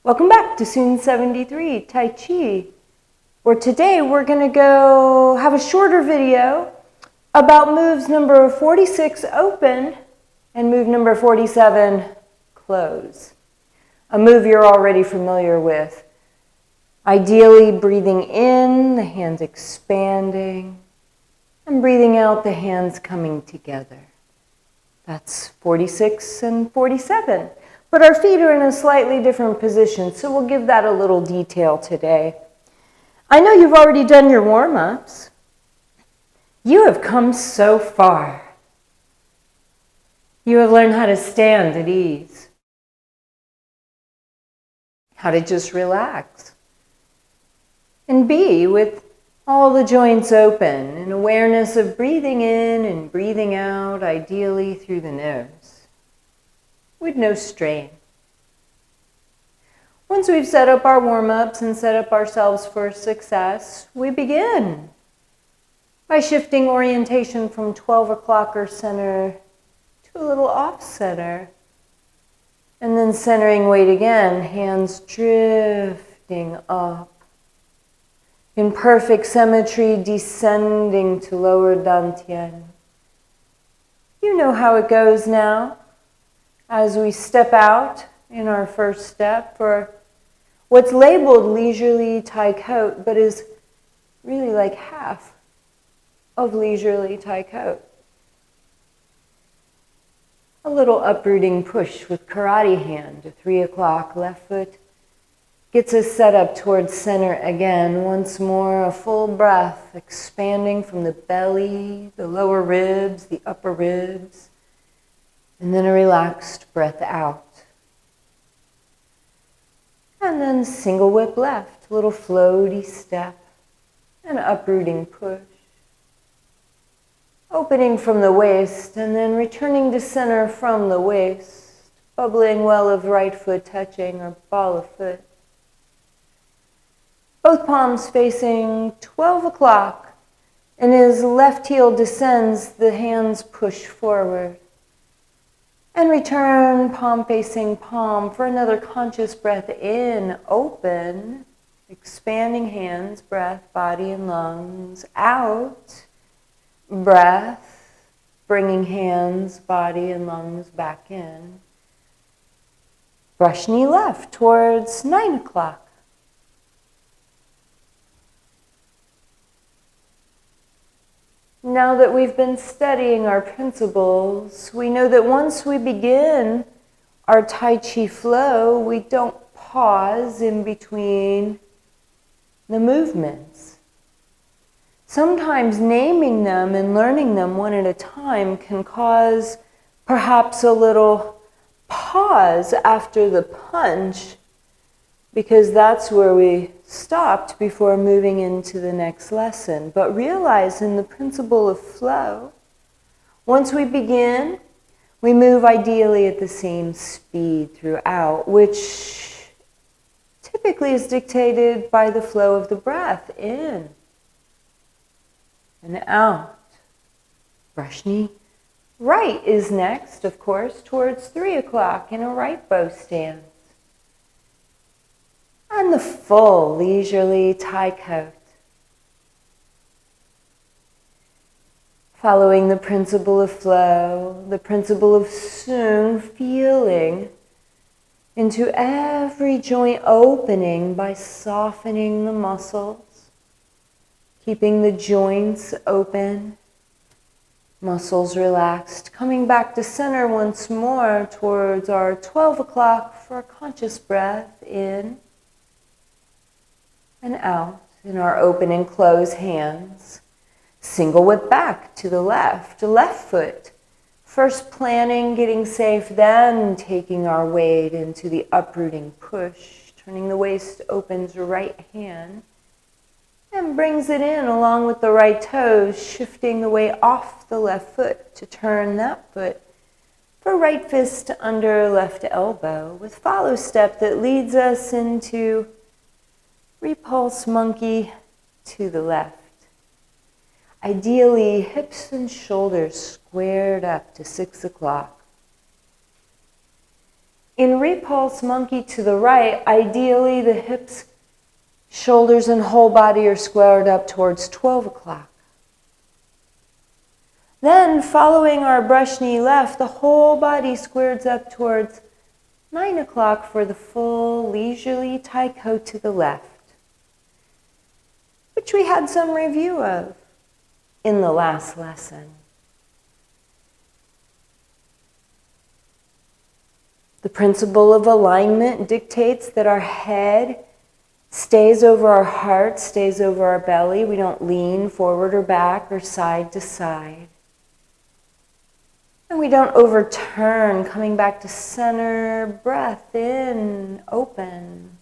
Welcome back to Soon 73 Tai Chi, where today we're going to go have a shorter video about moves number 46, open, and move number 47, close. A move you're already familiar with. Ideally, breathing in, the hands expanding, and breathing out, the hands coming together. That's 46 and 47. But our feet are in a slightly different position, so we'll give that a little detail today. I know you've already done your warm-ups. You have come so far. You have learned how to stand at ease, how to just relax, and be with all the joints open, and awareness of breathing in and breathing out, ideally through the nose, with no strain. Once we've set up our warm-ups and set up ourselves for success, we begin by shifting orientation from 12 o'clocker center to a little off center, and then centering weight again, hands drifting up. In perfect symmetry, descending to lower dantian. You know how it goes now. As we step out in our first step for what's labeled leisurely Tai Coat, but is really like half of leisurely Tai Coat. A little uprooting push with karate hand, a 3 o'clock left foot. Gets us set up towards center again. Once more, a full breath, expanding from the belly, the lower ribs, the upper ribs, and then a relaxed breath out. And then single whip left, a little floaty step, an uprooting push. Opening from the waist, and then returning to center from the waist, bubbling well of right foot touching or ball of foot. Both palms facing 12 o'clock, and as left heel descends, the hands push forward. And return, palm facing palm, for another conscious breath in, open, expanding hands, breath, body and lungs, out, breath, bringing hands, body and lungs back in. Brush knee left towards 9 o'clock. Now that we've been studying our principles, we know that once we begin our Tai Chi flow, we don't pause in between the movements. Sometimes naming them and learning them one at a time can cause perhaps a little pause after the punch, because that's where we stopped before moving into the next lesson. But realize in the principle of flow, once we begin, we move ideally at the same speed throughout, which typically is dictated by the flow of the breath in and out. Brush knee right is next, of course, towards 3 o'clock in a right bow stance. And the full leisurely Tai Coat. Following the principle of flow, the principle of Soon, feeling into every joint opening by softening the muscles, keeping the joints open, muscles relaxed, coming back to center once more towards our 12 o'clock for a conscious breath in and out in our open and close hands. Single whip back to the left foot. First planning, getting safe, then taking our weight into the uprooting push. Turning the waist open to right hand and brings it in along with the right toes, shifting the weight off the left foot to turn that foot for right fist under left elbow with follow step that leads us into repulse monkey to the left. Ideally, hips and shoulders squared up to 6 o'clock. In repulse monkey to the right, ideally the hips, shoulders, and whole body are squared up towards 12 o'clock. Then, following our brush knee left, the whole body squares up towards 9 o'clock for the full leisurely taiko to the left, which we had some review of in the last lesson. The principle of alignment dictates that our head stays over our heart, stays over our belly. We don't lean forward or back or side to side. And we don't overturn, coming back to center, breath in, open.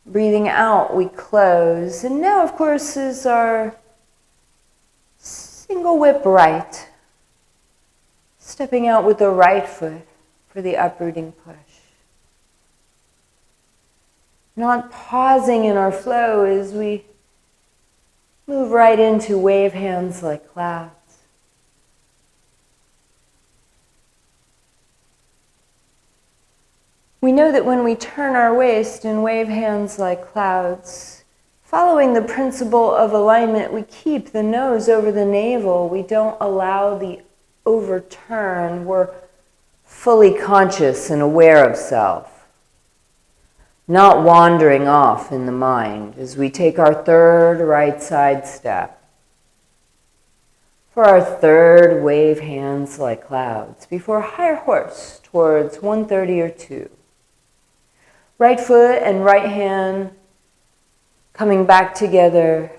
Breathing out, we close. And now, of course, is our single whip right. Stepping out with the right foot for the uprooting push. Not pausing in our flow as we move right into wave hands like clouds. We know that when we turn our waist and wave hands like clouds, following the principle of alignment, we keep the nose over the navel. We don't allow the overturn. We're fully conscious and aware of self, not wandering off in the mind as we take our third right side step. For our third, wave hands like clouds before higher horse towards 130 or 2. Right foot and right hand coming back together.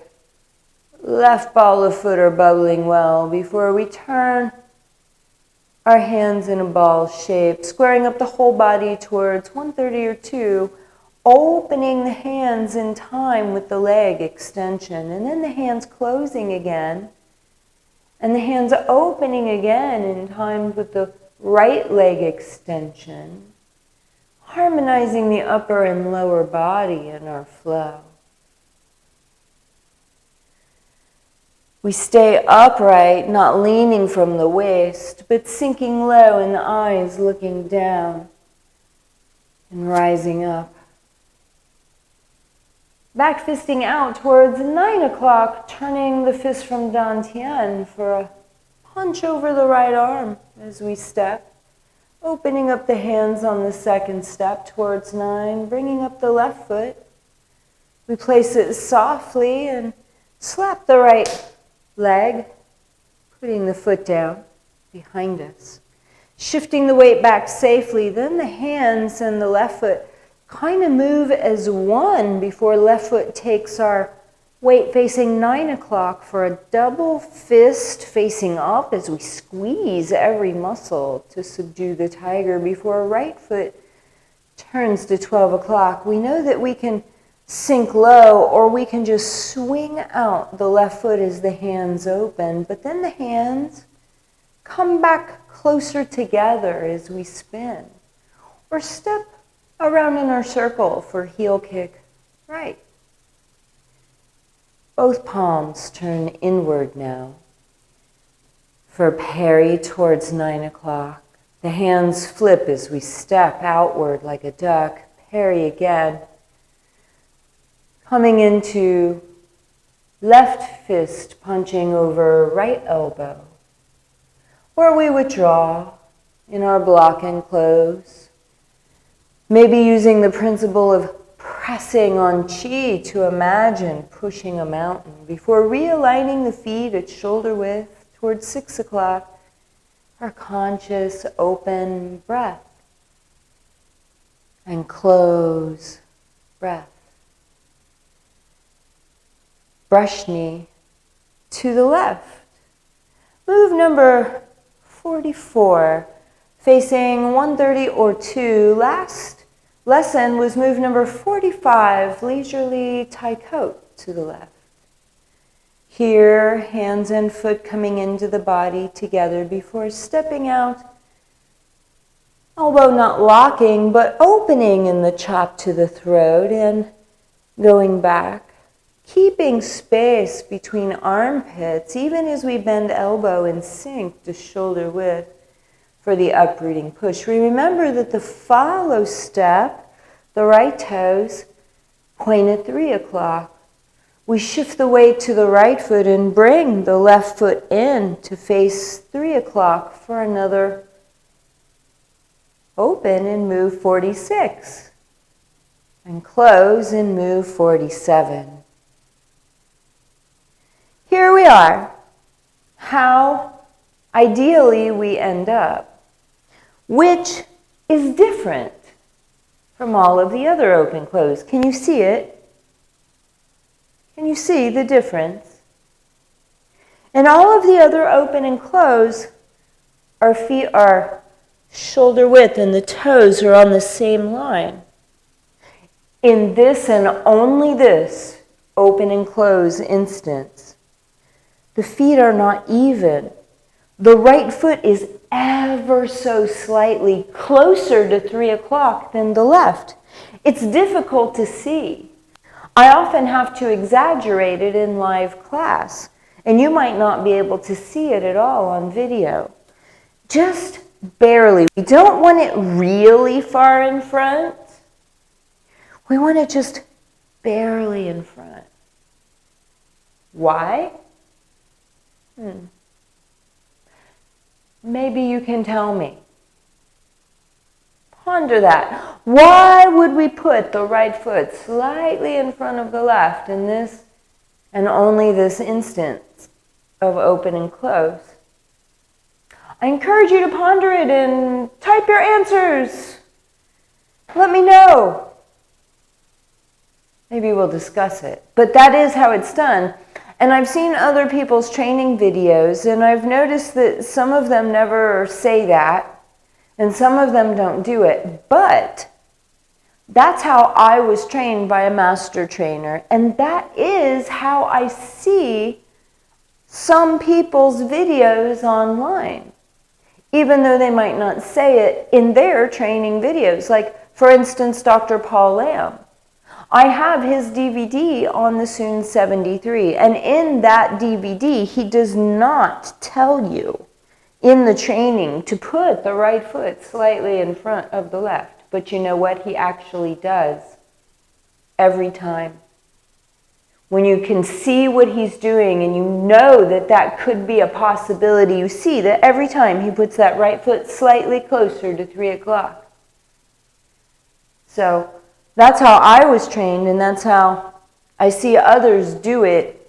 Left ball of foot are bubbling well before we turn our hands in a ball shape, squaring up the whole body towards 130 or 2, opening the hands in time with the leg extension, and then the hands closing again, and the hands opening again in time with the right leg extension, harmonizing the upper and lower body in our flow. We stay upright, not leaning from the waist, but sinking low in the eyes, looking down and rising up. Back fisting out towards 9 o'clock, turning the fist from dantian for a punch over the right arm as we step. Opening up the hands on the second step towards 9, bringing up the left foot. We place it softly and slap the right leg, putting the foot down behind us. Shifting the weight back safely, then the hands and the left foot kind of move as one before left foot takes our weight facing 9 o'clock for a double fist facing up as we squeeze every muscle to subdue the tiger before right foot turns to 12 o'clock. We know that we can sink low, or we can just swing out the left foot as the hands open, but then the hands come back closer together as we spin, or step around in our circle for heel kick right. Both palms turn inward now for parry towards 9 o'clock. The hands flip as we step outward like a duck, parry again. Coming into left fist punching over right elbow, where we withdraw in our block and close. Maybe using the principle of pressing on chi to imagine pushing a mountain before realigning the feet at shoulder width towards 6 o'clock. Our conscious open breath and close breath. Brush knee to the left. Move number 44, facing 130 or 2. Last lesson was move number 45, leisurely taiko to the left. Here, hands and foot coming into the body together before stepping out. Elbow not locking, but opening in the chop to the throat and going back. Keeping space between armpits, even as we bend elbow and sink to shoulder width. for the uprooting push. We remember that the follow step, the right toes, point at 3 o'clock. We shift the weight to the right foot and bring the left foot in to face 3 o'clock for another open and move 46. And close and move 47. Here we are. How ideally we end up, which is different from all of the other open close. Can you see it? Can you see the difference? In all of the other open and close, our feet are shoulder width and the toes are on the same line. In this and only this open and close instance, the feet are not even. The right foot is ever so slightly closer to 3 o'clock than the left. It's difficult to see. I often have to exaggerate it in live class, and you might not be able to see it at all on video. Just barely. We don't want it really far in front. We want it just barely in front. Why? Maybe you can tell me. Ponder that. Why would we put the right foot slightly in front of the left in this and only this instance of open and close? I encourage you to ponder it and type your answers. Let me know. Maybe we'll discuss it. But that is how it's done. And I've seen other people's training videos, and I've noticed that some of them never say that, and some of them don't do it. But that's how I was trained by a master trainer, and that is how I see some people's videos online, even though they might not say it in their training videos. Like, for instance, Dr. Paul Lamb. I have his DVD on the Soon 73, and in that DVD, he does not tell you in the training to put the right foot slightly in front of the left. But you know what? He actually does every time. When you can see what he's doing and you know that that could be a possibility, you see that every time he puts that right foot slightly closer to 3 o'clock. So that's how I was trained, and that's how I see others do it,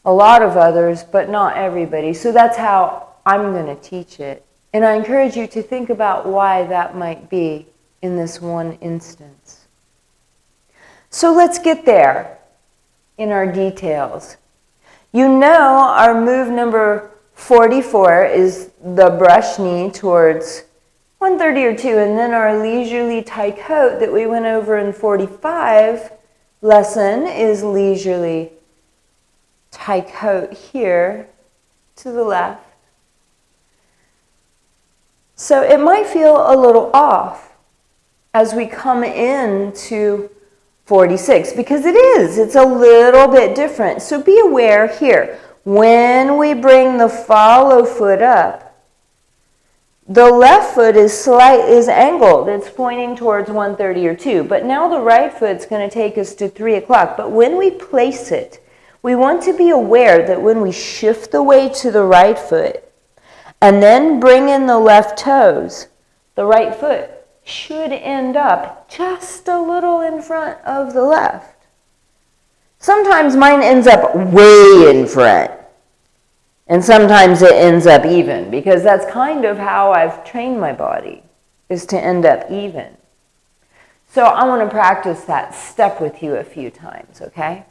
a lot of others, but not everybody. So that's how I'm going to teach it. And I encourage you to think about why that might be in this one instance. So let's get there in our details. You know our move number 44 is the brush knee towards 130 or 2, and then our leisurely Tai Coat that we went over in 45 lesson is leisurely Tai Coat here to the left. So it might feel a little off as we come into 46, because it is. It's a little bit different. So be aware here. When we bring the follow foot up, the left foot is angled. It's pointing towards 130 or 2. But now the right foot's going to take us to 3 o'clock. But when we place it, we want to be aware that when we shift the weight to the right foot and then bring in the left toes, the right foot should end up just a little in front of the left. Sometimes mine ends up way in front. And sometimes it ends up even, because that's kind of how I've trained my body, is to end up even. So I want to practice that step with you a few times, okay?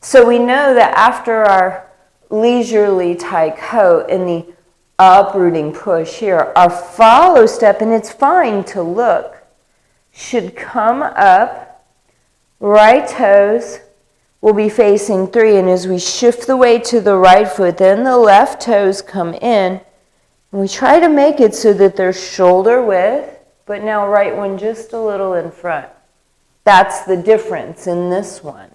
So we know that after our leisurely Tai Coat and the uprooting push here, our follow step, and it's fine to look, should come up, right toes will be facing 3, and as we shift the weight to the right foot, then the left toes come in, and we try to make it so that they're shoulder width, but now right one just a little in front. That's the difference in this one.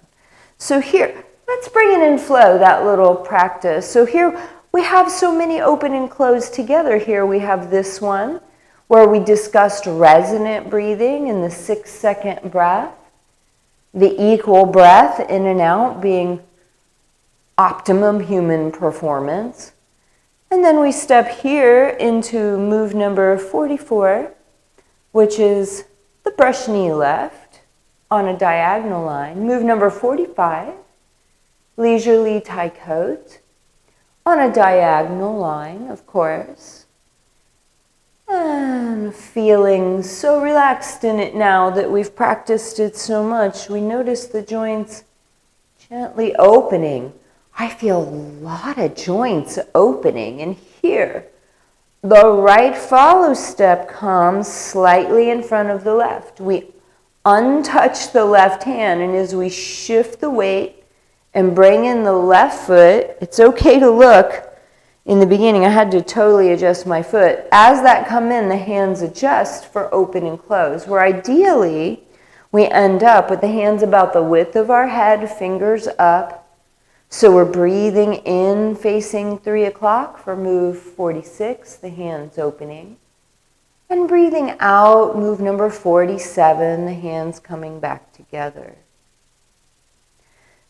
So here, let's bring it in flow, that little practice. So here, We have so many open and closed together here. We have this one where we discussed resonant breathing in the 6-second breath, the equal breath in and out being optimum human performance. And then we step here into move number 44, which is the brush knee left on a diagonal line. Move number 45, leisurely Tai Coat on a diagonal line, of course. And feeling so relaxed in it now that we've practiced it so much, we notice the joints gently opening. I feel a lot of joints opening, and here, the right follow step comes slightly in front of the left. We untouch the left hand, and as we shift the weight and bring in the left foot, it's okay to look. In the beginning, I had to totally adjust my foot. As that come in, the hands adjust for open and close, where ideally, we end up with the hands about the width of our head, fingers up. So we're breathing in, facing 3 o'clock for move 46, the hands opening. And breathing out, move number 47, the hands coming back together.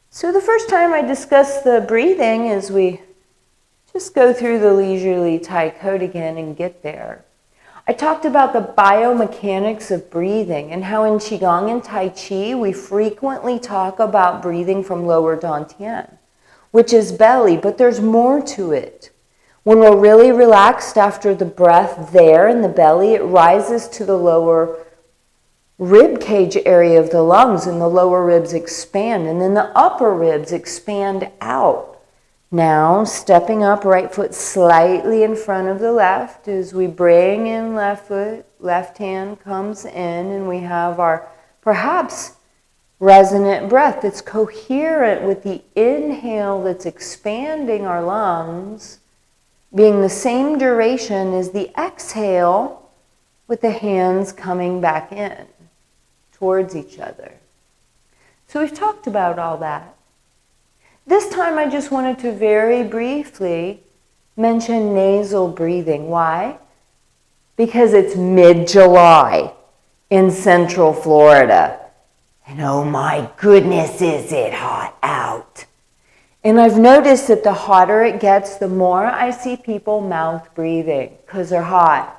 So the first time I discuss the breathing is we just go through the leisurely Tai Coat again and get there. I talked about the biomechanics of breathing and how in Qigong and Tai Chi we frequently talk about breathing from lower dantian, which is belly, but there's more to it. When we're really relaxed after the breath there in the belly, it rises to the lower rib cage area of the lungs, and the lower ribs expand, and then the upper ribs expand out. Now, stepping up, right foot slightly in front of the left as we bring in left foot, left hand comes in, and we have our perhaps resonant breath that's coherent with the inhale that's expanding our lungs, being the same duration as the exhale with the hands coming back in towards each other. So we've talked about all that. This time I just wanted to very briefly mention nasal breathing. Why? Because it's mid-July in Central Florida. And oh my goodness, is it hot out. And I've noticed that the hotter it gets, the more I see people mouth breathing because they're hot.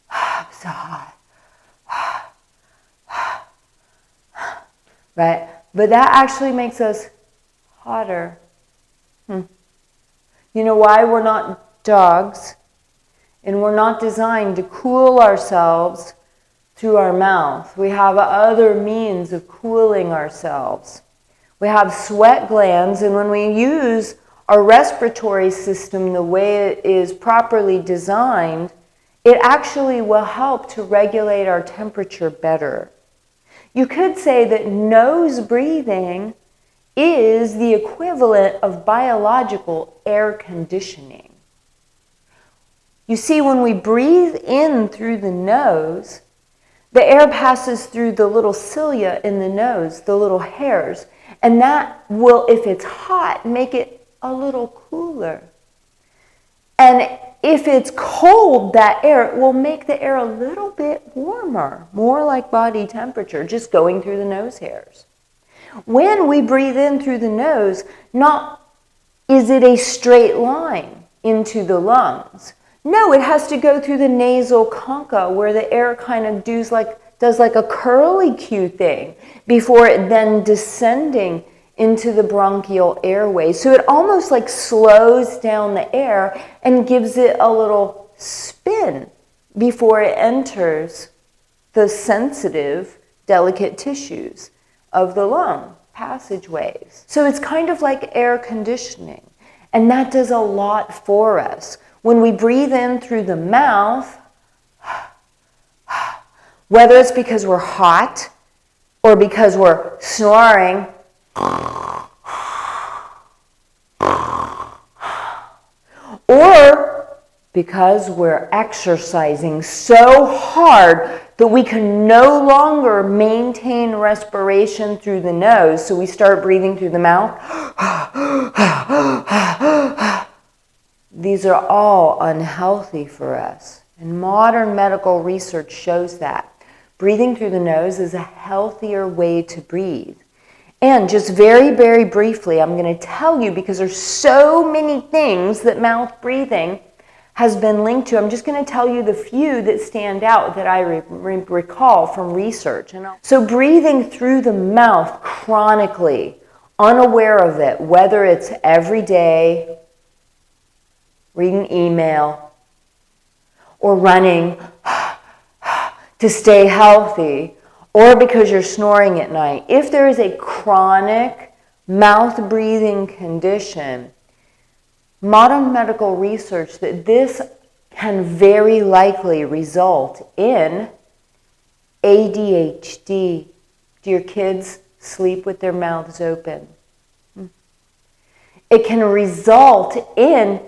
I'm so hot. Right? But that actually makes us hotter. You know why? We're not dogs, and we're not designed to cool ourselves through our mouth. We have other means of cooling ourselves. We have sweat glands, and when we use our respiratory system the way it is properly designed, it actually will help to regulate our temperature better. You could say that nose breathing is the equivalent of biological air conditioning. You see, when we breathe in through the nose, the air passes through the little cilia in the nose, the little hairs, and that will, if it's hot, make it a little cooler. And if it's cold, that air will make the air a little bit warmer, more like body temperature, just going through the nose hairs. When we breathe in through the nose, not is it a straight line into the lungs. No, it has to go through the nasal concha where the air kind of does like a curly Q thing before it then descending into the bronchial airway. So it almost like slows down the air and gives it a little spin before it enters the sensitive, delicate tissues of the lung passageways. So it's kind of like air conditioning, and that does a lot for us. When we breathe in through the mouth, whether it's because we're hot or because we're snoring, or because we're exercising so hard But we can no longer maintain respiration through the nose, so we start breathing through the mouth. These are all unhealthy for us. And modern medical research shows that. Breathing through the nose is a healthier way to breathe. And just very, very briefly, I'm going to tell you, because there's so many things that mouth breathing has been linked to. I'm just going to tell you the few that stand out that I recall from research. So breathing through the mouth chronically, unaware of it, whether it's every day, reading email, or running to stay healthy, or because you're snoring at night. If there is a chronic mouth breathing condition, modern medical research that this can very likely result in ADHD. Do your kids sleep with their mouths open? It can result in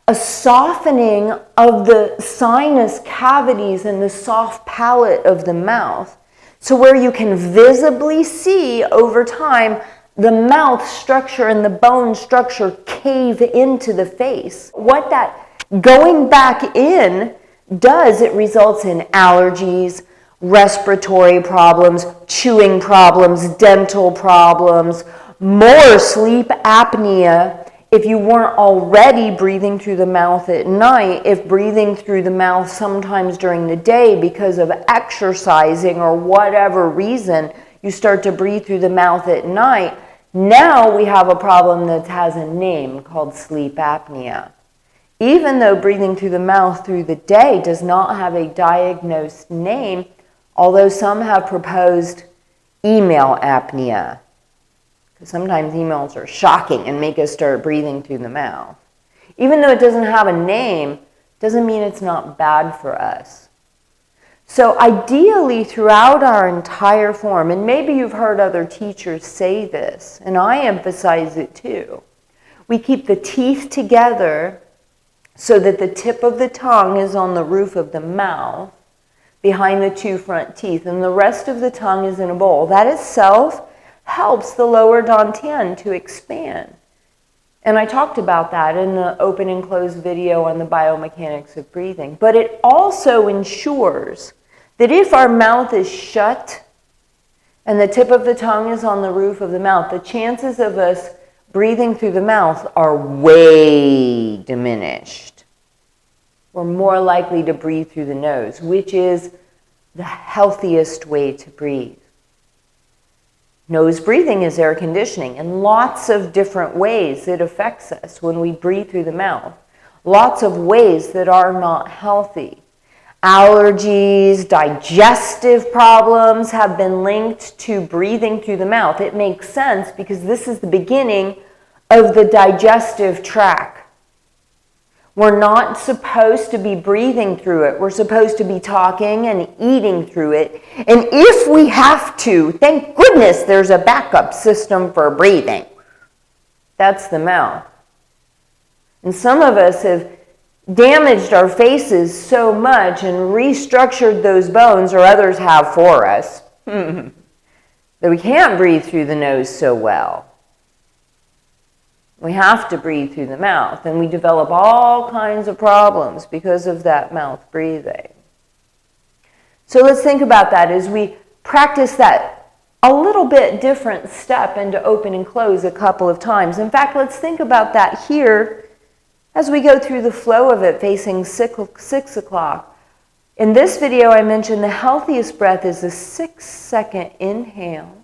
a softening of the sinus cavities and the soft palate of the mouth. So where you can visibly see over time the mouth structure and the bone structure cave into the face. What that going back in does, it results in allergies, respiratory problems, chewing problems, dental problems, more sleep apnea. If you weren't already breathing through the mouth at night, if breathing through the mouth sometimes during the day because of exercising or whatever reason, you start to breathe through the mouth at night, now we have a problem that has a name called sleep apnea. Even though breathing through the mouth through the day does not have a diagnosed name, although some have proposed email apnea. Because sometimes emails are shocking and make us start breathing through the mouth. Even though it doesn't have a name, doesn't mean it's not bad for us. So ideally throughout our entire form, and maybe you've heard other teachers say this, and I emphasize it too, we keep the teeth together so that the tip of the tongue is on the roof of the mouth, behind the two front teeth, and the rest of the tongue is in a bowl. That itself helps the lower dantian to expand. And I talked about that in the open and closed video on the biomechanics of breathing. But it also ensures that if our mouth is shut and the tip of the tongue is on the roof of the mouth, the chances of us breathing through the mouth are way diminished. We're more likely to breathe through the nose, which is the healthiest way to breathe. Nose breathing is air conditioning in lots of different ways it affects us when we breathe through the mouth. Lots of ways that are not healthy. Allergies, digestive problems have been linked to breathing through the mouth. It makes sense because this is the beginning of the digestive tract. We're not supposed to be breathing through it. We're supposed to be talking and eating through it. And if we have to, thank goodness there's a backup system for breathing. That's the mouth. And some of us have damaged our faces so much and restructured those bones, or others have for us, that we can't breathe through the nose so well. We have to breathe through the mouth, and we develop all kinds of problems because of that mouth breathing. So let's think about that as we practice that a little bit different step into open and close a couple of times. In fact, let's think about that here as we go through the flow of it facing 6 o'clock. In this video, I mentioned the healthiest breath is a 6-second inhale,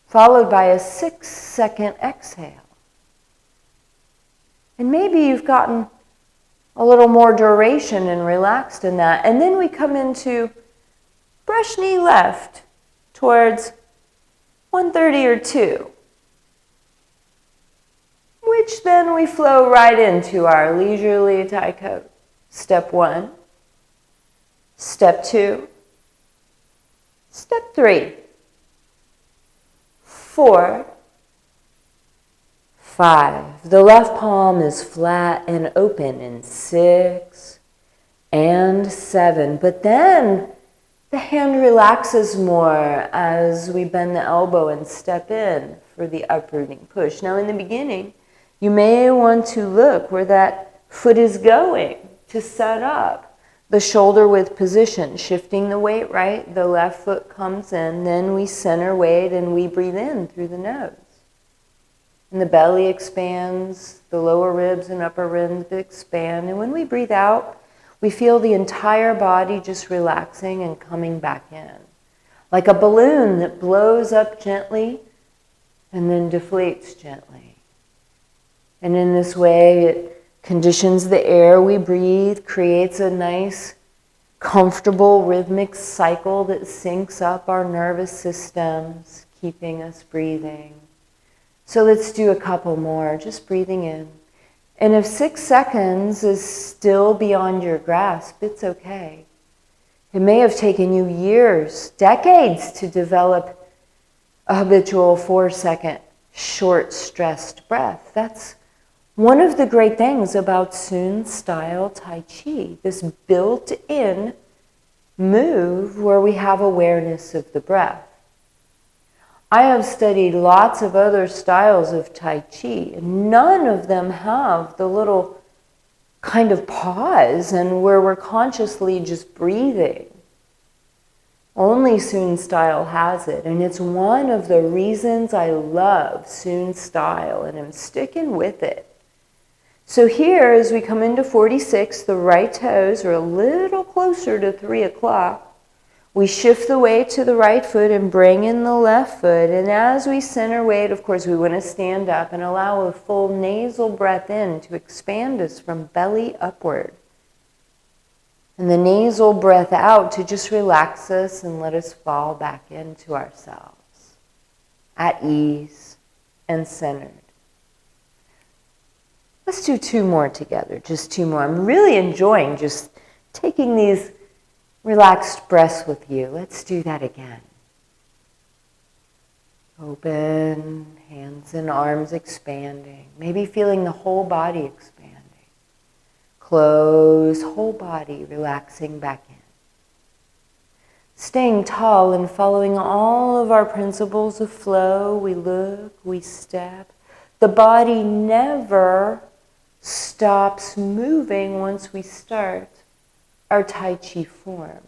followed by a 6-second exhale. And maybe you've gotten a little more duration and relaxed in that. And then we come into brush knee left towards 130 or 2, which then we flow right into our leisurely Tai Chi. Step 1, step 2, step 3. 4, 5. The left palm is flat and open in 6, and 7. But then the hand relaxes more as we bend the elbow and step in for the uprooting push. Now in the beginning, you may want to look where that foot is going to set up the shoulder width position, shifting the weight right, the left foot comes in, then we center weight and we breathe in through the nose. And the belly expands, the lower ribs and upper ribs expand, and when we breathe out, we feel the entire body just relaxing and coming back in. Like a balloon that blows up gently and then deflates gently. And in this way, it conditions the air we breathe, creates a nice, comfortable, rhythmic cycle that syncs up our nervous systems, keeping us breathing. So let's do a couple more, just breathing in. And if 6 seconds is still beyond your grasp, it's okay. It may have taken you years, decades to develop a habitual 4-second short stressed breath. That's one of the great things about Sun style Tai Chi, this built-in move where we have awareness of the breath. I have studied lots of other styles of Tai Chi, and none of them have the little kind of pause and where we're consciously just breathing. Only Sun style has it, and it's one of the reasons I love Sun style, and I'm sticking with it. So here, as we come into 46, the right toes are a little closer to 3 o'clock. We shift the weight to the right foot and bring in the left foot. And as we center weight, of course, we want to stand up and allow a full nasal breath in to expand us from belly upward. And the nasal breath out to just relax us and let us fall back into ourselves at ease and centered. Let's do 2 more together, just 2 more. I'm really enjoying just taking these relaxed breaths with you. Let's do that again. Open, hands and arms expanding. Maybe feeling the whole body expanding. Close, whole body relaxing back in. Staying tall and following all of our principles of flow. We look, we step. The body never stops moving once we start our Tai Chi form.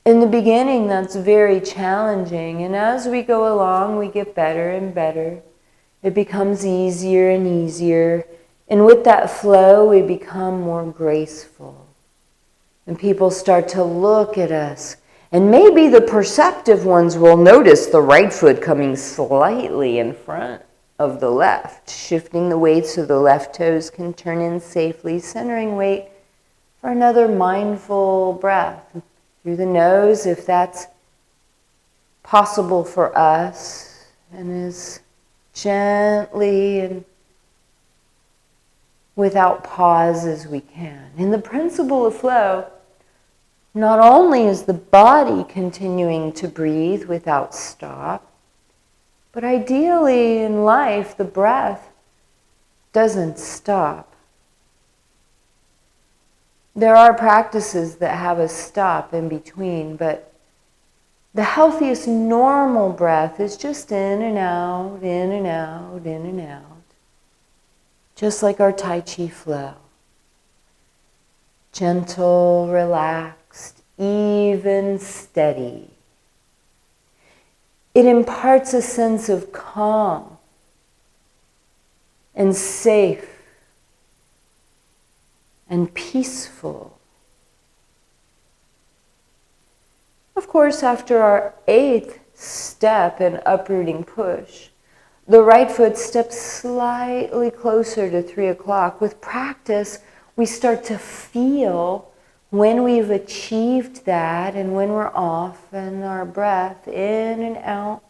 In the beginning, that's very challenging, and as we go along, we get better and better. It becomes easier and easier, and with that flow, we become more graceful. And people start to look at us, and maybe the perceptive ones will notice the right foot coming slightly in front of the left, shifting the weight so the left toes can turn in safely, centering weight for another mindful breath through the nose if that's possible for us, and as gently and without pause as we can. In the principle of flow, not only is the body continuing to breathe without stop, but ideally in life the breath doesn't stop. There are practices that have a stop in between, but the healthiest normal breath is just in and out, in and out, in and out. Just like our Tai Chi flow. Gentle, relaxed, even, steady. It imparts a sense of calm and safe and peaceful. Of course, after our 8th step and uprooting push, the right foot steps slightly closer to 3 o'clock. With practice, we start to feel when we've achieved that and when we're off and our breath in and out.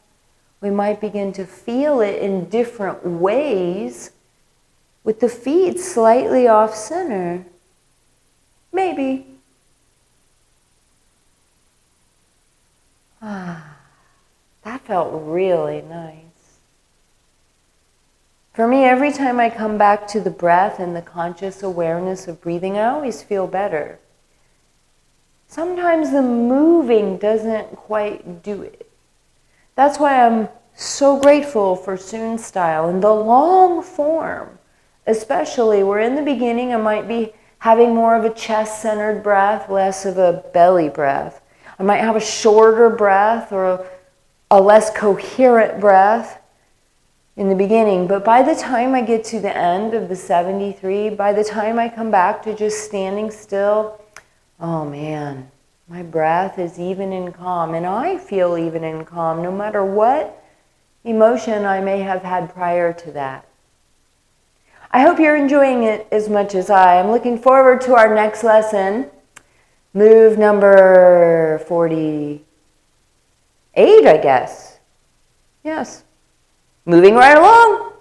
We might begin to feel it in different ways with the feet slightly off center. Maybe. That felt really nice. For me, every time I come back to the breath and the conscious awareness of breathing, I always feel better. Sometimes the moving doesn't quite do it. That's why I'm so grateful for Soon Style and the long form. Especially where in the beginning I might be having more of a chest-centered breath, less of a belly breath. I might have a shorter breath or a less coherent breath in the beginning. But by the time I get to the end of the 73, by the time I come back to just standing still, oh man, my breath is even and calm. And I feel even and calm no matter what emotion I may have had prior to that. I hope you're enjoying it as much as I am. Looking forward to our next lesson. Move number 48, I guess. Yes. Moving right along.